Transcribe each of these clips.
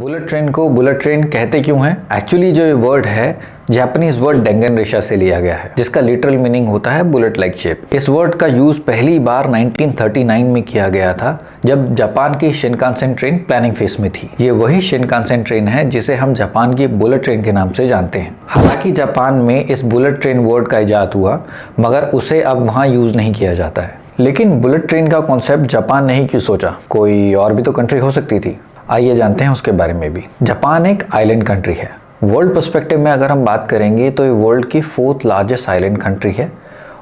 Bullet train को bullet train कहते क्यों हैं? एक्चुअली जो ये वर्ड है जापानीज वर्ड डेंगन रेशा से लिया गया है, जिसका लिटरल मीनिंग होता है बुलेट लाइक शेप। इस वर्ड का यूज पहली बार 1939 में किया गया था, जब जापान की शिनकानसेन ट्रेन प्लानिंग फेज में थी। ये वही शिनकानसेन ट्रेन है जिसे हम जापान की बुलेट ट्रेन के नाम से जानते हैं। हालांकि जापान में इस बुलेट ट्रेन वर्ड का इजाद हुआ, मगर उसे अब वहाँ यूज नहीं किया जाता है। लेकिन बुलेट ट्रेन का कॉन्सेप्ट जापान ने ही क्यों सोचा? कोई और भी तो कंट्री हो सकती थी। आइए जानते हैं उसके बारे में भी। जापान एक आइलैंड कंट्री है। वर्ल्ड पर्सपेक्टिव में अगर हम बात करेंगे तो ये वर्ल्ड की 4th लार्जेस्ट आइलैंड कंट्री है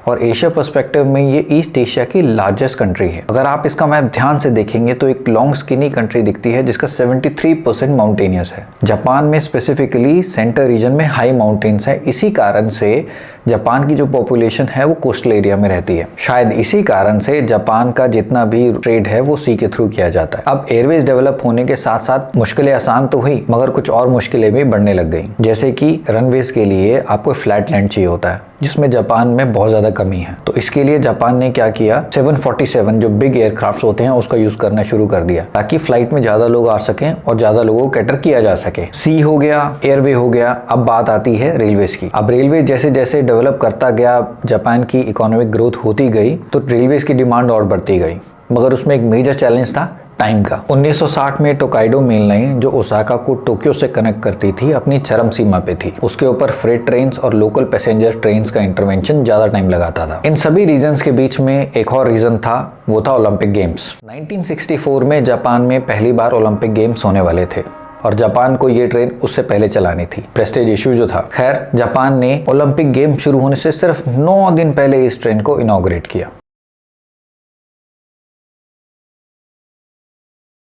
और एशिया पर्सपेक्टिव में ये ईस्ट एशिया की लार्जेस्ट कंट्री है। अगर आप इसका मैप ध्यान से देखेंगे तो एक लॉन्ग स्किनी कंट्री दिखती है जिसका 73% माउंटेनियस है। जापान में स्पेसिफिकली सेंटर रीजन में हाई माउंटेन्स है। इसी कारण से जापान की जो पॉपुलेशन है वो कोस्टल एरिया में रहती है। शायद इसी कारण से जापान का जितना भी ट्रेड है वो सी के थ्रू किया जाता है। अब एयरवेज डेवलप होने के साथ साथ मुश्किलें आसान तो हुई, मगर कुछ और मुश्किलें भी बढ़ने लग गई। जैसे कि रनवेज के लिए आपको फ्लैट लैंड चाहिए होता है, जिसमें जापान में बहुत ज़्यादा कमी है। तो इसके लिए जापान ने क्या किया, 747 जो बिग एयरक्राफ्ट होते हैं उसका यूज़ करना शुरू कर दिया, ताकि फ्लाइट में ज़्यादा लोग आ सकें और ज़्यादा लोगों को कैटर किया जा सके। सी हो गया, एयरवे हो गया। अब बात आती है रेलवेज की। अब रेलवे जैसे जैसे डेवलप करता गया, जापान की इकोनॉमिक ग्रोथ होती गई, तो रेलवेज की डिमांड और बढ़ती गई। मगर उसमें एक मेजर चैलेंज था टाइम का। 1960 में टोकाइडो मेल लाइन जो ओसाका को टोक्यो से कनेक्ट करती थी, अपनी चरम सीमा पे थी। उसके ऊपर फ्रेट ट्रेन्स और लोकल पैसेंजर ट्रेन्स का इंटरवेंशन ज्यादा टाइम लगाता था। इन सभी रीजंस के बीच में एक और रीजन था, वो था ओलंपिक गेम्स। 1964 में जापान में पहली बार ओलंपिक गेम्स होने वाले थे और जापान को ये ट्रेन उससे पहले चलानी थी। प्रेस्टीज इशू जो था। खैर, जापान ने ओलंपिक गेम शुरू होने से सिर्फ 9 दिन पहले इस ट्रेन को इनॉग्रेट किया।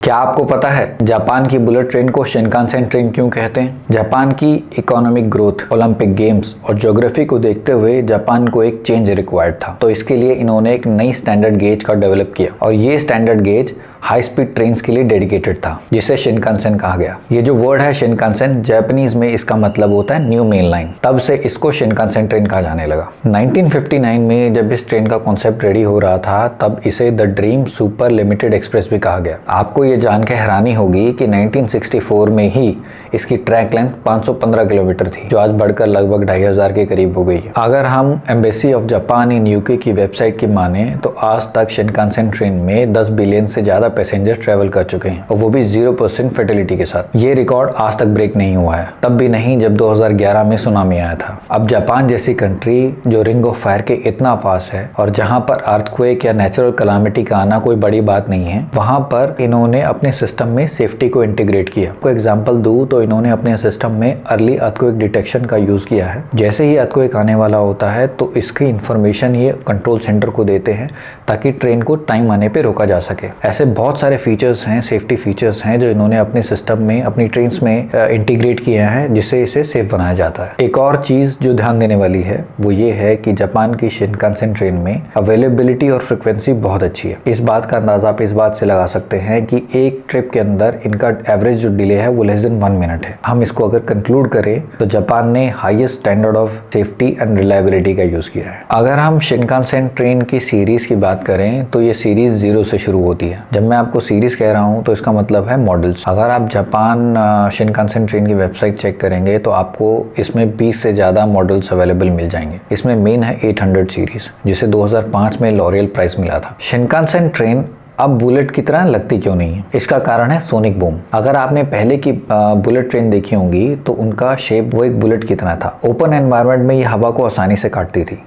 क्या आपको पता है जापान की बुलेट ट्रेन को शिनकानसेन ट्रेन क्यों कहते हैं? जापान की इकोनॉमिक ग्रोथ, ओलंपिक गेम्स और ज्योग्राफी को देखते हुए जापान को एक चेंज रिक्वायर्ड था। तो इसके लिए इन्होंने एक नई स्टैंडर्ड गेज का डेवलप किया और ये standard gauge high speed trains के लिए डेडिकेटेड था, जिसे शिनकानसेन कहा गया। ये जो वर्ड है शिनकानसेन, जापानीज में इसका मतलब होता है न्यू मेन लाइन। तब से इसको शिनकानसेन ट्रेन कहा जाने लगा। 1959 में जब इस ट्रेन का कॉन्सेप्ट रेडी हो रहा था, तब इसे the dream super limited express भी कहा गया। आपको ये जान के हैरानी होगी कि 1964 में ही इसकी ट्रैक लेंथ 515 किलोमीटर थी, जो आज बढ़कर लगभग 2500 के करीब हो गई है। अगर हम embassy of Japan in UK की वेबसाइट की माने तो आज तक शिनकानसेन ट्रेन में 10 बिलियन से ज्यादा पैसेंजर ट्रेवल कर चुके हैं, और वो भी 0% फर्टिलिटी के साथ। ये रिकॉर्ड आज तक ब्रेक नहीं हुआ है, तब भी नहीं जब 2011 में सुनामी आया था। अब जापान जैसी कंट्री जो रिंग ऑफ फायर के इतना पास है और जहां पर अर्थक्वेक या नेचुरल कैलामिटी का आना कोई बड़ी बात नहीं है, वहां पर इन्होंने अपने सिस्टम में सेफ्टी को इंटीग्रेट किया। कोई एग्जांपल दूं तो इन्होंने अपने सिस्टम में अर्ली अर्थक्वेक डिटेक्शन का यूज किया है। जैसे ही अर्थक्वेक आने वाला होता है तो इसकी इंफॉर्मेशन ये कंट्रोल सेंटर को देते हैं, ताकि ट्रेन को टाइम आने पे रोका जा सके। ऐसे बहुत सारे फीचर्स हैं, सेफ्टी फीचर्स हैं, जो इन्होंने अपने सिस्टम में, अपनी ट्रेन्स में इंटीग्रेट किए हैं, जिससे इसे सेफ बनाया जाता है। एक और चीज जो ध्यान देने वाली है वो ये है कि जापान की शिनकानसेन ट्रेन में अवेलेबिलिटी और फ्रिक्वेंसी बहुत अच्छी है। इस बात का अंदाजा आप इस बात से लगा सकते हैं कि एक ट्रिप के अंदर इनका एवरेज जो डिले है वो लेस देन 1 मिनट है। हम इसको अगर कंक्लूड करें तो जापान ने highest standard of safety and reliability का यूज किया है। अगर हम शिनकानसेन ट्रेन की सीरीज की बात करें तो ये सीरीज 0 से शुरू होती है। जब मैं आपको सीरीज कह रहा हूं तो इसका मतलब है मॉडल्स। अगर आप जापान शिनकानसेन ट्रेन की वेबसाइट चेक करेंगे तो आपको इसमें 20 से ज़्यादा मॉडल्स अवेलेबल मिल जाएंगे। इसमें मेन है 800 सीरीज, जिसे 2005 में लॉरियल प्राइज मिला था। शिनकानसेन ट्रेन अब बुलेट की तरह लगती क्यों नहीं है? इसका कारण है सोनिक बूम। अगर आपने पहले की बुलेट ट्रेन देखी होंगी तो उनका शेप वो एक बुलेट की तरह था। ओपन एनवायरनमेंट में ये हवा को आसानी से काटती थी,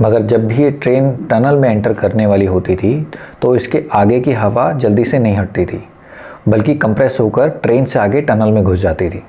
मगर जब भी ये ट्रेन टनल में एंटर करने वाली होती थी तो इसके आगे की हवा जल्दी से नहीं हटती थी, बल्कि कंप्रेस होकर ट्रेन से आगे टनल में घुस जाती थी,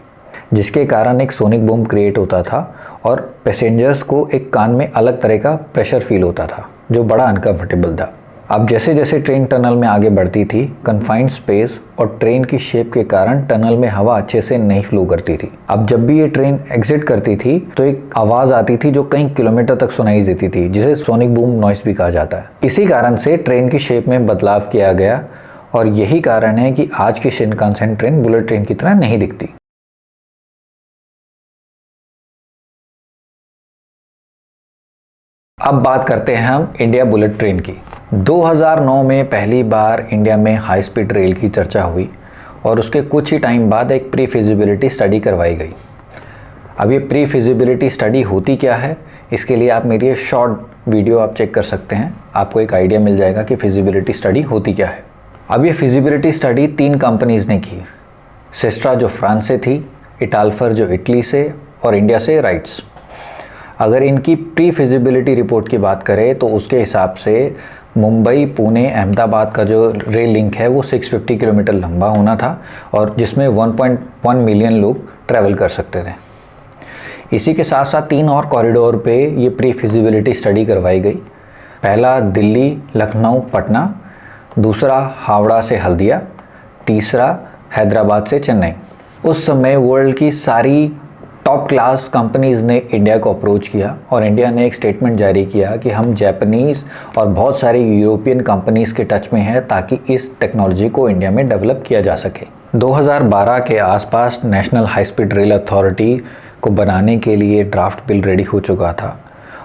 जिसके कारण एक सोनिक बूम क्रिएट होता था और पैसेंजर्स को एक कान में अलग तरह का प्रेशर फील होता था, जो बड़ा अनकंफर्टेबल था। अब जैसे जैसे ट्रेन टनल में आगे बढ़ती थी, कन्फाइंड स्पेस और ट्रेन की शेप के कारण टनल में हवा अच्छे से नहीं फ्लो करती थी। अब जब भी ये ट्रेन एग्जिट करती थी तो एक आवाज़ आती थी जो कई किलोमीटर तक सुनाई देती थी, जिसे सोनिक बूम नॉइस भी कहा जाता है। इसी कारण से ट्रेन की शेप में बदलाव किया गया और यही कारण है कि आज की शिनकानसेन ट्रेन बुलेट ट्रेन की तरह नहीं दिखती। अब बात करते हैं हम इंडिया बुलेट ट्रेन की। 2009 में पहली बार इंडिया में हाई स्पीड रेल की चर्चा हुई और उसके कुछ ही टाइम बाद एक प्री फिजिबिलिटी स्टडी करवाई गई। अब ये प्री फिजिबिलिटी स्टडी होती क्या है, इसके लिए आप मेरी ये शॉर्ट वीडियो आप चेक कर सकते हैं, आपको एक आइडिया मिल जाएगा कि फिजिबिलिटी स्टडी होती क्या है। अब ये फिजिबिलिटी स्टडी 3 कंपनीज़ ने की, सिस्ट्रा जो फ्रांस से थी, इटाल्फर जो इटली से, और इंडिया से राइट्स। अगर इनकी प्री फिजिबिलिटी रिपोर्ट की बात करें तो उसके हिसाब से मुंबई, पुणे, अहमदाबाद का जो रेल लिंक है वो 650 किलोमीटर लंबा होना था और जिसमें 1.1 मिलियन लोग ट्रैवल कर सकते थे। इसी के साथ साथ 3 और कॉरिडोर पे ये प्री फिजिबिलिटी स्टडी करवाई गई। पहला दिल्ली, लखनऊ, पटना, दूसरा हावड़ा से हल्दिया, तीसरा हैदराबाद से चेन्नई। उस समय वर्ल्ड की सारी टॉप क्लास कंपनीज़ ने इंडिया को अप्रोच किया और इंडिया ने एक स्टेटमेंट जारी किया कि हम जापानीज़ और बहुत सारी यूरोपियन कंपनीज़ के टच में हैं ताकि इस टेक्नोलॉजी को इंडिया में डेवलप किया जा सके। 2012 के आसपास national high speed rail authority को बनाने के लिए ड्राफ्ट बिल रेडी हो चुका था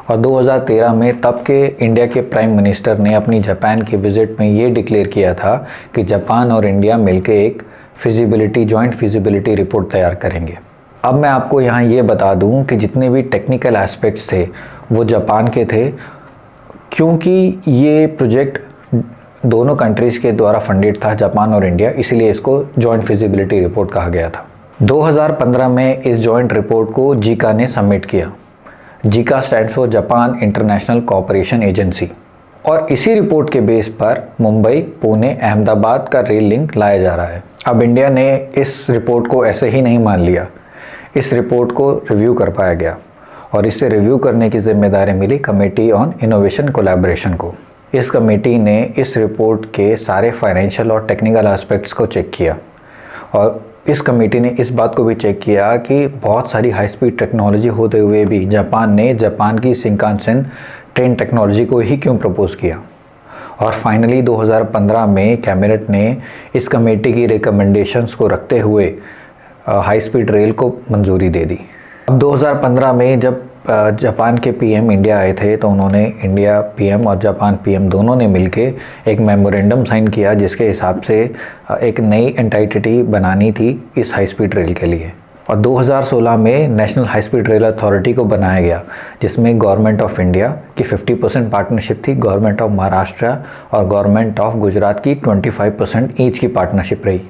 और 2013 में तब के इंडिया के प्राइम मिनिस्टर ने अपनी जापान के विज़िट में ये डिक्लेयर किया था कि जापान और इंडिया मिलकर एक जॉइंट फिजिबिलिटी रिपोर्ट तैयार करेंगे। अब मैं आपको यहाँ ये बता दूँ कि जितने भी टेक्निकल एस्पेक्ट्स थे वो जापान के थे, क्योंकि ये प्रोजेक्ट दोनों कंट्रीज़ के द्वारा फंडेड था, जापान और इंडिया, इसीलिए इसको जॉइंट फिजिबिलिटी रिपोर्ट कहा गया था। 2015 में इस जॉइंट रिपोर्ट को जीका ने सबमिट किया। Zika stands for Japan international cooperation agency, और इसी रिपोर्ट के बेस पर मुंबई, पुणे, अहमदाबाद का रेल लिंक लाया जा रहा है। अब इंडिया ने इस रिपोर्ट को ऐसे ही नहीं मान लिया, इस रिपोर्ट को रिव्यू कर पाया गया और इसे रिव्यू करने की जिम्मेदारी मिली कमेटी ऑन इनोवेशन कोलैबोरेशन को। इस कमेटी ने इस रिपोर्ट के सारे फाइनेंशियल और टेक्निकल एस्पेक्ट्स को चेक किया और इस कमेटी ने इस बात को भी चेक किया कि बहुत सारी हाई स्पीड टेक्नोलॉजी होते हुए भी जापान की शिंकानसेन ट्रेन टेक्नोलॉजी को ही क्यों प्रपोज किया। और फाइनली 2015 में कैबिनेट ने इस कमेटी की रिकमेंडेशंस को रखते हुए हाई स्पीड रेल को मंजूरी दे दी। अब 2015 में जब जापान के पीएम इंडिया आए थे तो उन्होंने इंडिया पीएम और जापान पीएम दोनों ने मिलके एक मेमोरेंडम साइन किया जिसके हिसाब से एक नई एंटिटी बनानी थी इस हाई स्पीड रेल के लिए। और 2016 में national high speed rail authority को बनाया गया जिसमें गवर्नमेंट ऑफ इंडिया की 50% पार्टनरशिप थी, गवर्नमेंट ऑफ महाराष्ट्र और गवर्नमेंट ऑफ गुजरात की 25% ईच की पार्टनरशिप रही।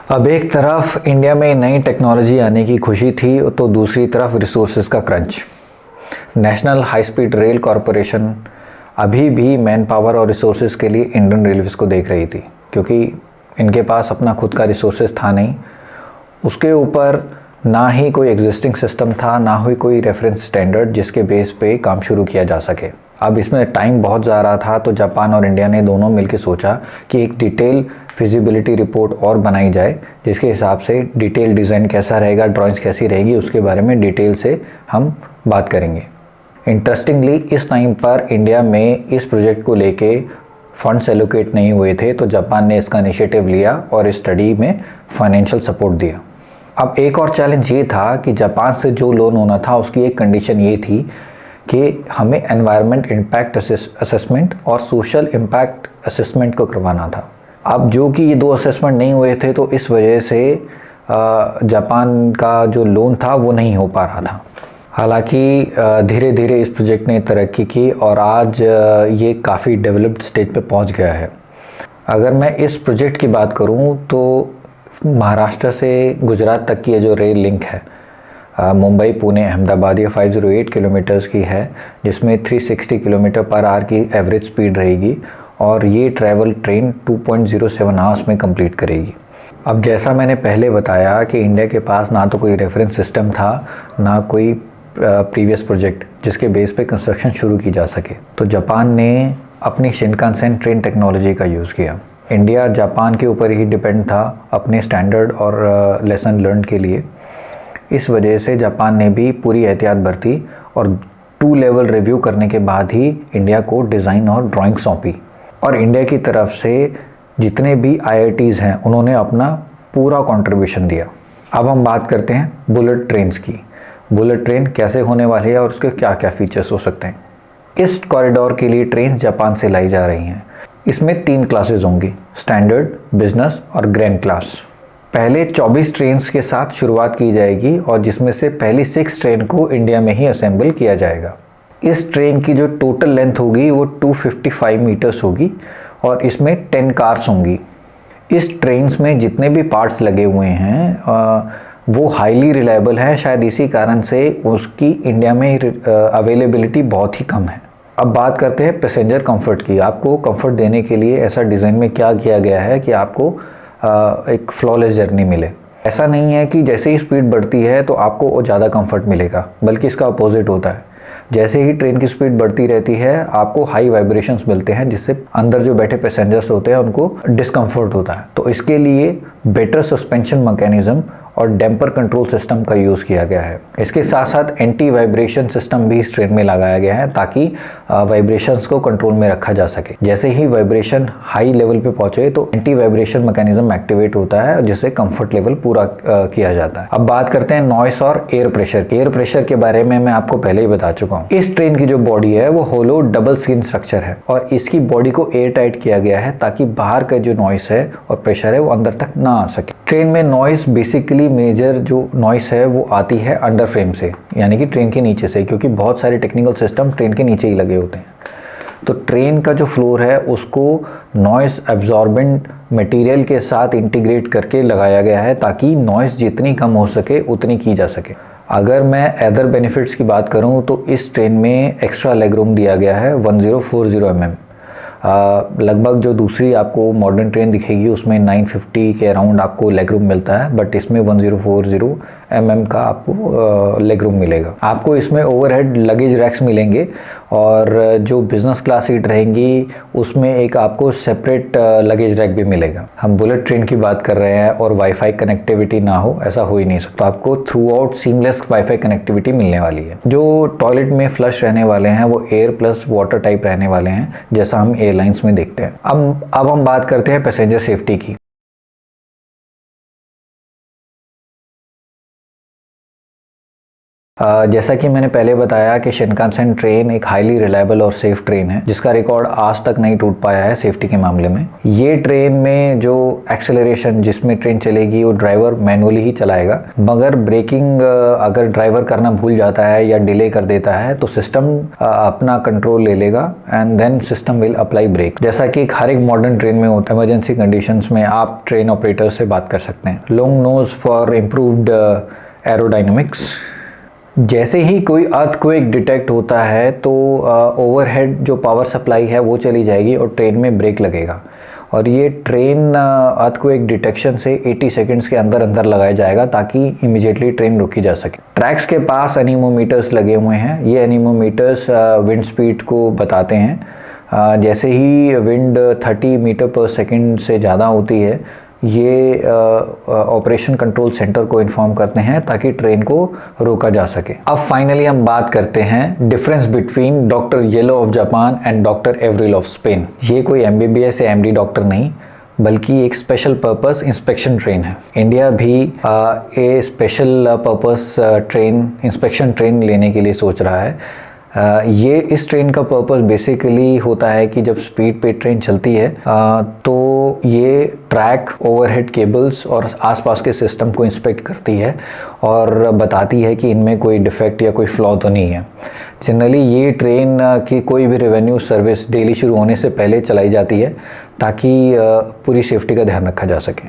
अब एक तरफ इंडिया में नई टेक्नोलॉजी आने की खुशी थी तो दूसरी तरफ रिसोर्सेज का crunch. National high speed rail corporation अभी भी मैन पावर और रिसोर्सेज के लिए इंडियन रेलवेज़ को देख रही थी, क्योंकि इनके पास अपना खुद का रिसोर्सेज था नहीं, उसके ऊपर ना ही कोई एग्जिस्टिंग सिस्टम था, ना ही कोई रेफरेंस स्टैंडर्ड जिसके बेस पे काम शुरू किया जा सके। अब इसमें टाइम बहुत जा रहा था तो जापान और इंडिया ने दोनों मिलकर सोचा कि एक डिटेल फिजिबिलिटी रिपोर्ट और बनाई जाए जिसके हिसाब से डिटेल डिज़ाइन कैसा रहेगा, ड्राइंग्स कैसी रहेगी, उसके बारे में डिटेल से हम बात करेंगे। इंटरेस्टिंगली इस टाइम पर इंडिया में इस प्रोजेक्ट को लेके फंड्स एलोकेट नहीं हुए थे तो जापान ने इसका इनिशिएटिव लिया और इस स्टडी में फाइनेंशियल सपोर्ट दिया। अब एक और चैलेंज ये था कि जापान से जो लोन होना था उसकी एक कंडीशन ये थी कि हमें एनवायरनमेंट इम्पैक्ट असेसमेंट और सोशल इम्पैक्ट असेसमेंट को करवाना था। अब जो कि ये 2 असेसमेंट नहीं हुए थे तो इस वजह से जापान का जो लोन था वो नहीं हो पा रहा था। हालांकि धीरे धीरे इस प्रोजेक्ट ने तरक्की की और आज ये काफ़ी डेवलप्ड स्टेज पे पहुंच गया है। अगर मैं इस प्रोजेक्ट की बात करूं तो महाराष्ट्र से गुजरात तक की ये जो रेल लिंक है मुंबई, पुणे, अहमदाबाद, ये 508 किलोमीटर्स की है जिसमें 360 किलोमीटर पर आवर की एवरेज स्पीड रहेगी और ये ट्रैवल ट्रेन 2.07 आवर्स में कंप्लीट करेगी। अब जैसा मैंने पहले बताया कि इंडिया के पास ना तो कोई रेफरेंस सिस्टम था, ना कोई प्रीवियस प्रोजेक्ट जिसके बेस पे कंस्ट्रक्शन शुरू की जा सके, तो जापान ने अपनी शिनकानसेन ट्रेन टेक्नोलॉजी का यूज़ किया। इंडिया जापान के ऊपर ही डिपेंड था अपने स्टैंडर्ड और लेसन लर्न के लिए। इस वजह से जापान ने भी पूरी एहतियात बरती और 2 लेवल रिव्यू करने के बाद ही इंडिया को डिज़ाइन और ड्राइंग सौंपी और इंडिया की तरफ से जितने भी IITs हैं उन्होंने अपना पूरा कंट्रीब्यूशन दिया। अब हम बात करते हैं बुलेट ट्रेन्स की। बुलेट ट्रेन कैसे होने वाली है और उसके क्या क्या फीचर्स हो सकते हैं। इस कॉरिडोर के लिए ट्रेन जापान से लाई जा रही हैं। इसमें 3 क्लासेस होंगी, स्टैंडर्ड, बिजनेस और ग्रैंड क्लास। पहले 24 ट्रेन्स के साथ शुरुआत की जाएगी और जिसमें से पहली 6 ट्रेन को इंडिया में ही असेंबल किया जाएगा। इस ट्रेन की जो टोटल लेंथ होगी वो 255 मीटर्स होगी और इसमें 10 कार्स होंगी। इस ट्रेन्स में जितने भी पार्ट्स लगे हुए हैं वो हाईली रिलायबल है, शायद इसी कारण से उसकी इंडिया में अवेलेबिलिटी बहुत ही कम है। अब बात करते हैं पैसेंजर कंफर्ट की। आपको कंफर्ट देने के लिए ऐसा डिज़ाइन में क्या किया गया है कि आपको एक फ्लॉलेस जर्नी मिले। ऐसा नहीं है कि जैसे ही स्पीड बढ़ती है तो आपको ज़्यादा कंफर्ट मिलेगा, बल्कि इसका अपोजिट होता है। जैसे ही ट्रेन की स्पीड बढ़ती रहती है आपको हाई वाइब्रेशंस मिलते हैं, जिससे अंदर जो बैठे पैसेंजर्स होते हैं उनको डिस्कम्फर्ट होता है। तो इसके लिए बेटर सस्पेंशन मैकेनिज्म और डैम्पर कंट्रोल सिस्टम का यूज़ किया गया है। इसके साथ साथ एंटी वाइब्रेशन सिस्टम भी इस ट्रेन में लगाया गया है ताकि वाइब्रेशंस को कंट्रोल में रखा जा सके। जैसे ही वाइब्रेशन हाई लेवल पे पहुंचे तो एंटी वाइब्रेशन मैकेनिज्म एक्टिवेट होता है, जिससे कंफर्ट लेवल पूरा किया जाता है। अब बात करते हैं नॉइस और एयर प्रेशर। एयर प्रेशर के बारे में मैं आपको पहले ही बता चुका हूँ। इस ट्रेन की जो बॉडी है वो होलो डबल स्किन स्ट्रक्चर है और इसकी बॉडी को एयर टाइट किया गया है ताकि बाहर का जो नॉइस है और प्रेशर है वो अंदर तक ना आ सके। ट्रेन में नॉइस बेसिकली मेजर जो नॉइस है वो आती है अंडर फ्रेम से, यानी कि ट्रेन के नीचे से, क्योंकि बहुत सारे टेक्निकल सिस्टम ट्रेन के नीचे ही लगे होते हैं। तो ट्रेन का जो फ्लोर है उसको नॉइस एब्जॉर्बेंट मटेरियल के साथ इंटीग्रेट करके लगाया गया है ताकि नॉइस जितनी कम हो सके उतनी की जा सके। अगर मैं अदर बेनिफिट्स की बात करूं तो इस ट्रेन में एक्स्ट्रा लेग रूम दिया गया है 1040 mm। लगभग जो दूसरी आपको मॉडर्न ट्रेन दिखेगी उसमें 950 के अराउंड आपको लेग रूम मिलता है, बट इसमें 1040 mm का आपको लेग रूम मिलेगा। आपको इसमें ओवरहेड लगेज रैक्स मिलेंगे और जो बिज़नेस क्लास सीट रहेंगी उसमें एक आपको सेपरेट लगेज रैक भी मिलेगा। हम बुलेट ट्रेन की बात कर रहे हैं और वाईफाई कनेक्टिविटी ना हो, ऐसा हो ही नहीं सकता। आपको through out seamless wifi connectivity मिलने वाली है। जो टॉयलेट में फ्लश रहने वाले हैं वो एयर प्लस वाटर टाइप रहने वाले हैं, जैसा हम एयरलाइंस में देखते हैं। अब हम बात करते हैं पैसेंजर सेफ्टी की। जैसा कि मैंने पहले बताया कि शिनकानसेन ट्रेन एक हाईली रिलायबल और सेफ ट्रेन है जिसका रिकॉर्ड आज तक नहीं टूट पाया है सेफ्टी के मामले में। ये ट्रेन में जो एक्सेलरेशन जिसमें ट्रेन चलेगी वो ड्राइवर मैनुअली ही चलाएगा, मगर ब्रेकिंग अगर ड्राइवर करना भूल जाता है या डिले कर देता है तो सिस्टम अपना कंट्रोल ले लेगा and then system will apply brake. जैसा कि हर एक मॉडर्न ट्रेन में होता है, इमरजेंसी कंडीशंस में आप ट्रेन ऑपरेटर से बात कर सकते हैं। Long nose for improved aerodynamics. जैसे ही कोई अर्थक्वेक डिटेक्ट होता है तो ओवरहेड जो पावर सप्लाई है वो चली जाएगी और ट्रेन में ब्रेक लगेगा और ये ट्रेन अर्थक्वेक डिटेक्शन से 80 सेकंड्स के अंदर अंदर लगाया जाएगा ताकि इमीडिएटली ट्रेन रोकी जा सके। ट्रैक्स के पास एनीमोमीटर्स लगे हुए हैं। ये एनीमोमीटर्स विंड स्पीड को बताते हैं। जैसे ही विंड 30 मीटर पर सेकंड से ज़्यादा होती है ये ऑपरेशन कंट्रोल सेंटर को इन्फॉर्म करते हैं ताकि ट्रेन को रोका जा सके। अब फाइनली हम बात करते हैं difference between doctor yellow of Japan and doctor Avril of Spain. ये कोई MBBS या MD डॉक्टर नहीं, बल्कि एक स्पेशल पर्पस इंस्पेक्शन ट्रेन है। इंडिया भी a special purpose train inspection train लेने के लिए सोच रहा है। ये इस ट्रेन का पर्पस बेसिकली होता है कि जब स्पीड पे ट्रेन चलती है तो ये ट्रैक, ओवरहेड केबल्स और आसपास के सिस्टम को इंस्पेक्ट करती है और बताती है कि इनमें कोई डिफेक्ट या कोई फ्लॉ तो नहीं है। जनरली ये ट्रेन की कोई भी रेवेन्यू सर्विस डेली शुरू होने से पहले चलाई जाती है ताकि पूरी सेफ्टी का ध्यान रखा जा सके।